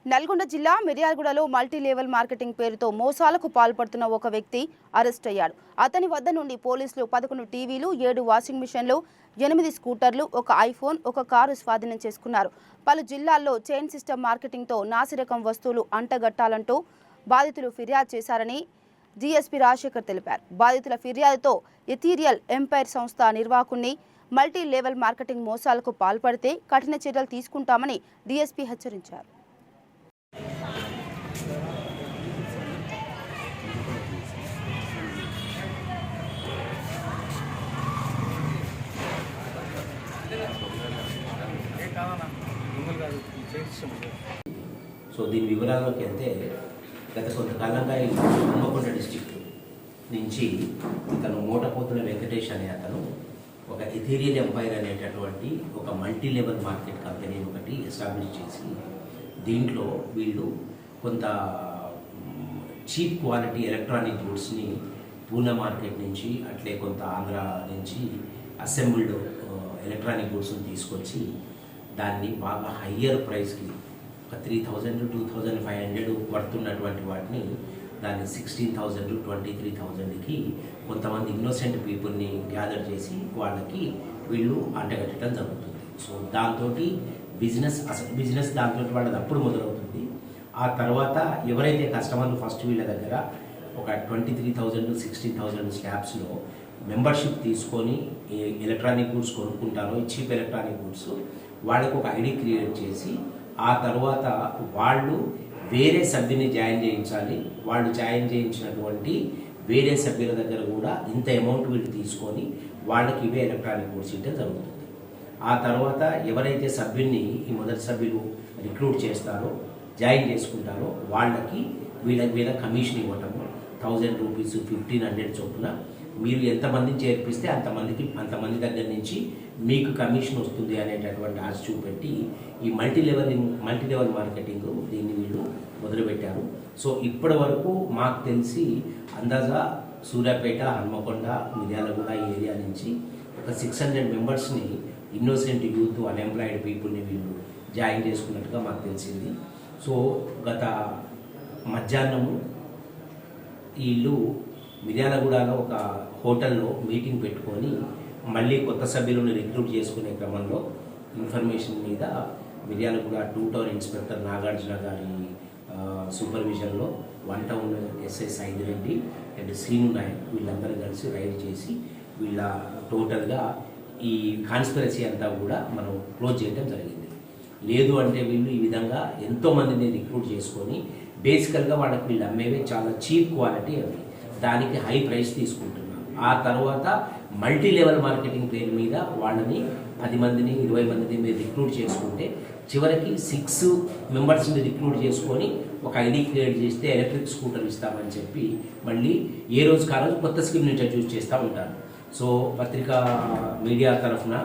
నల్గొండ జిల్లా మిర్యాలగూడలో multi level marketing పేరుతో మోసాలకు పాల్పడుతున్న ఒక వ్యక్తి అరెస్ట్ అయ్యాడు. అతని వద్ద నుండి పోలీసులు 11 టీవీలు, 7 వాషింగ్ మిషన్లు, 8 స్కూటర్లు, ఒక ఐఫోన్, ఒక కారు స్వాధీనం చేసుకున్నారు. పలు జిల్లాల్లో చైన్ సిస్టమ్ మార్కెటింగ్తో నాసిరకం వస్తువులు అంటగట్టాలంటూ బాధితులు ఫిర్యాదు చేశారని డీఎస్పీ రాజశేఖర్ తెలిపారు. బాధితుల ఫిర్యాదుతో ఎథీరియల్ ఎంపైర్ సంస్థ నిర్వాహకుని మల్టీ లెవెల్ మార్కెటింగ్ మోసాలకు పాల్పడితే కఠిన చర్యలు తీసుకుంటామని డీఎస్పీ హెచ్చరించారు. సో దీని వివరాల్లోకి వెళ్తే గత కొంతకాలంగా ఈ హన్మకొండ డిస్టిక్ నుంచి ఇతను మూటపోతుల వెంకటేష్ అనే అతను ఒక ఎథీరియల్ ఎంపైర్ అనేటటువంటి ఒక మల్టీ లెవెల్ మార్కెట్ కంపెనీ ఒకటి ఎస్టాబ్లిష్ చేసి దీంట్లో వీళ్ళు కొంత చీప్ క్వాలిటీ ఎలక్ట్రానిక్ గూడ్స్ని పూణే మార్కెట్ నుంచి అట్లే కొంత ఆంధ్ర నుంచి అసెంబ్ల్డ్ ఎలక్ట్రానిక్ గూడ్స్ని తీసుకొచ్చి దాన్ని బాగా హయ్యర్ ప్రైస్కి ఒక 3,000 to 2,500 పడుతున్నటువంటి వాటిని దాన్ని 16,000 to 23,000కి కొంతమంది ఇన్నోసెంట్ పీపుల్ని గ్యాదర్ చేసి వాళ్ళకి వీళ్ళు అంటగట్టడం జరుగుతుంది. సో దాంతో బిజినెస్ దాంతో వాళ్ళది అప్పుడు మొదలవుతుంది. ఆ తర్వాత ఎవరైతే కస్టమర్లు ఫస్ట్ వీళ్ళ దగ్గర ఒక 23,000 to 16,000 స్లాబ్స్లో మెంబర్షిప్ తీసుకొని ఎలక్ట్రానిక్ గూడ్స్ కొనుక్కుంటారో చీప్ ఎలక్ట్రానిక్ గూడ్స్ వాళ్ళకు ఒక ఐడి క్రియేట్ చేసి ఆ తర్వాత వాళ్ళు వేరే సభ్యుని జాయిన్ చేయించాలి. వాళ్ళు జాయిన్ చేయించినటువంటి వేరే సభ్యుల దగ్గర కూడా ఇంత అమౌంట్ వీళ్ళు తీసుకొని వాళ్ళకి ఇవే ఎలక్ట్రానిక్ గూడ్స్ ఇవ్వడం జరుగుతుంది. ఆ తర్వాత ఎవరైతే సభ్యుని ఈ మొదటి సభ్యులు రిక్రూట్ చేస్తారో జాయిన్ చేసుకుంటారో వాళ్ళకి వీళ్ళ కమిషన్ ఇవ్వటము 1,000 రూపీస్ 1,500 చొప్పున మీరు ఎంతమందిని చేర్పిస్తే అంతమంది దగ్గర నుంచి మీకు కమిషన్ వస్తుంది అనేటటువంటి ఆశ చూపెట్టి ఈ మల్టీ లెవెల్ మార్కెటింగ్ దీన్ని వీళ్ళు మొదలుపెట్టారు. సో ఇప్పటి వరకు మాకు తెలిసి అందాజా సూర్యాపేట, హన్మకొండ, మిర్యాలగూడ ఈ ఏరియా నుంచి ఒక 600 మెంబర్స్ని ఇన్నోసెంట్ యూత్, అన్ఎంప్లాయిడ్ పీపుల్ని వీళ్ళు జాయిన్ చేసుకున్నట్టుగా మాకు తెలిసింది. సో గత మధ్యాహ్నము వీళ్ళు మిర్యాలగూడలో ఒక హోటల్లో మీటింగ్ పెట్టుకొని మళ్ళీ కొత్త సభ్యులను రిక్రూట్ చేసుకునే క్రమంలో ఇన్ఫర్మేషన్ మీద మిర్యాలగూడ 2 టౌన్ ఇన్స్పెక్టర్ నాగార్జున గారి సూపర్విజన్లో 1 town SI Saidireddy and Srinu Naik వీళ్ళందరూ కలిసి రైడ్ చేసి వీళ్ళ టోటల్గా ఈ కాన్స్పిరసీ అంతా కూడా మనం క్లోజ్ చేయడం జరిగింది. లేదు అంటే వీళ్ళు ఈ విధంగా ఎంతోమందిని రిక్రూట్ చేసుకొని బేసికల్గా వాళ్ళకి వీళ్ళు అమ్మేవే చాలా చీప్ క్వాలిటీ అవి, దానికి హై ప్రైస్ తీసుకుంటున్నారు. ఆ తర్వాత మల్టీ లెవెల్ మార్కెటింగ్ పేరు మీద వాళ్ళని 10 మందిని 20 మందిని మీరు రిక్రూట్ చేసుకుంటే చివరికి 6 మెంబర్స్ని రిక్రూట్ చేసుకొని ఒక ఐడి క్రియేట్ చేస్తే ఎలక్ట్రిక్ స్కూటర్ ఇస్తామని చెప్పి మళ్ళీ ఏ రోజు కారోజు కొత్త స్కీమ్ని ఇంట్రడ్యూస్ చేస్తూ ఉంటారు. సో పత్రికా మీడియా తరఫున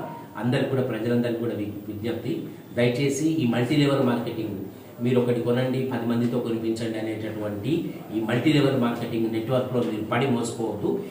అందరికి కూడా ప్రజలందరికీ కూడా విజ్ఞప్తి, దయచేసి ఈ మల్టీ లెవెల్ మార్కెటింగ్ మీరు ఒకటి కొనండి 10 మందితో కొనిపించండి అనేటటువంటి ఈ మల్టీ లెవెల్ మార్కెటింగ్ నెట్వర్క్లో మీరు పడి మోసపోవద్దు.